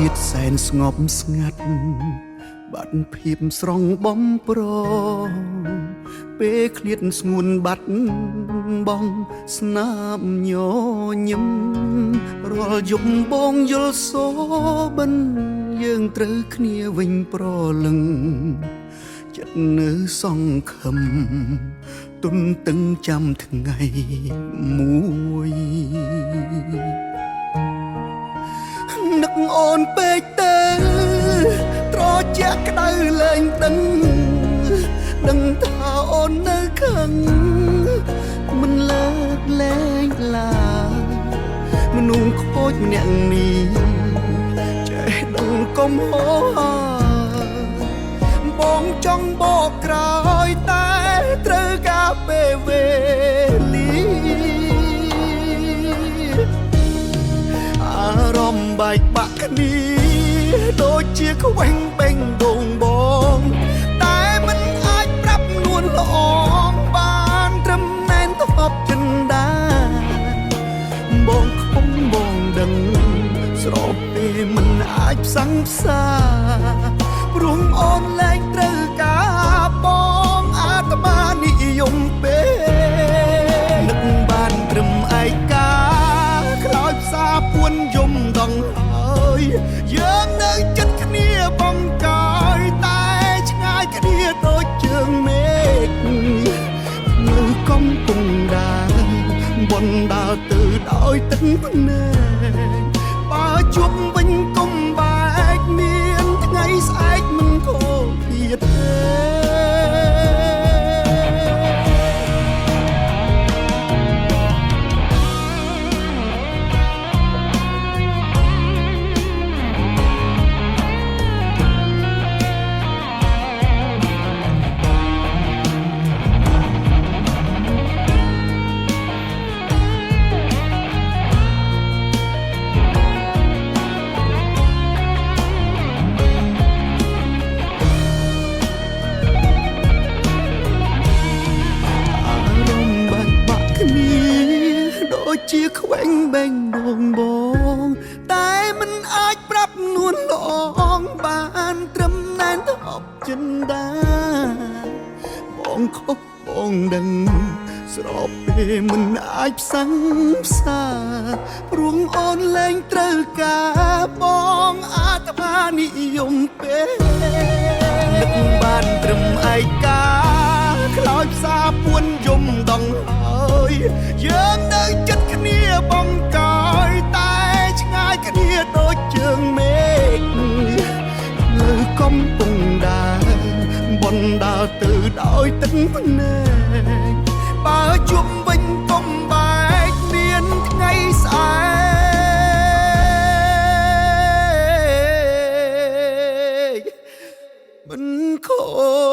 ជាតិសែនស្ងប់ស្ងាត់បាត់ភាពស្រងបំប្រងពេលឃ្លាតស្ងួនបាត់បងស្នាមញញឹមរាល់យប់បងយល់សូបិនយើងត្រូវគ្នាវិញប្រលឹងចិត្តនៅសង្ឃឹមទុនតឹងចាំថ្ងៃមួយនឹកអូនពេកទៅត្រជាក់ក្តៅលែងដឹងថាអូននៅខឹងមិនលើកលែងឡាមនុស្សខូចម្នាក់នេះចេះដឹងកុំហោបងចង់បកក្រោយតែត្រូវការពេលវេលាអារម្មណ៍បែកបាក់គ្នាដូចជាខ្វែងបេងដូងបងតែមិនអាចប្រាប់នួនល្អងបានត្រឹមណែនទប់ចិនដាបងខំបងដឹងស្របពេលមិនអាចផ្សងផ្សាព្រោះអូនលែងត្រូវការបងអាត្មានិយមពេកនឹកបានត្រឹមឯកាខ្លោចផ្សាពួនយំដងហើយយើងនៅចិត្តគ្នាបងកយតែឆ្ងាយគ្នាដូចជើងមេឃនៅកំពុងដើរបនដើរទៅដោយទឹកភ្នែកបើជួបវិញកុំបែកមានថ្ងៃស្អែកមិនខូចទៀតទេជាខ្វែងបេងដូងបងតែមិនអាចប្រាប់នួនល្អងបានត្រឹមណែនទប់ចិនដាបងខុសបងដឹងស្របពេលមិនអាចផ្សងផ្សាព្រោះអូនលែងត្រូវការបងអាត្មានិយមពេកនឹកបានត្រឹមឯកាខ្លោចផ្សាពួនយំដងហើយយើងនៅចិត្តគ្នាបងកយតែឆ្ងាយគ្នាដូចជើងមេឃនៅកំពុងដើរបនដើរទៅដោយទឹកភ្នែកបើជួបវិញកុំបែកមានថ្ងៃស្អែកមិនខូច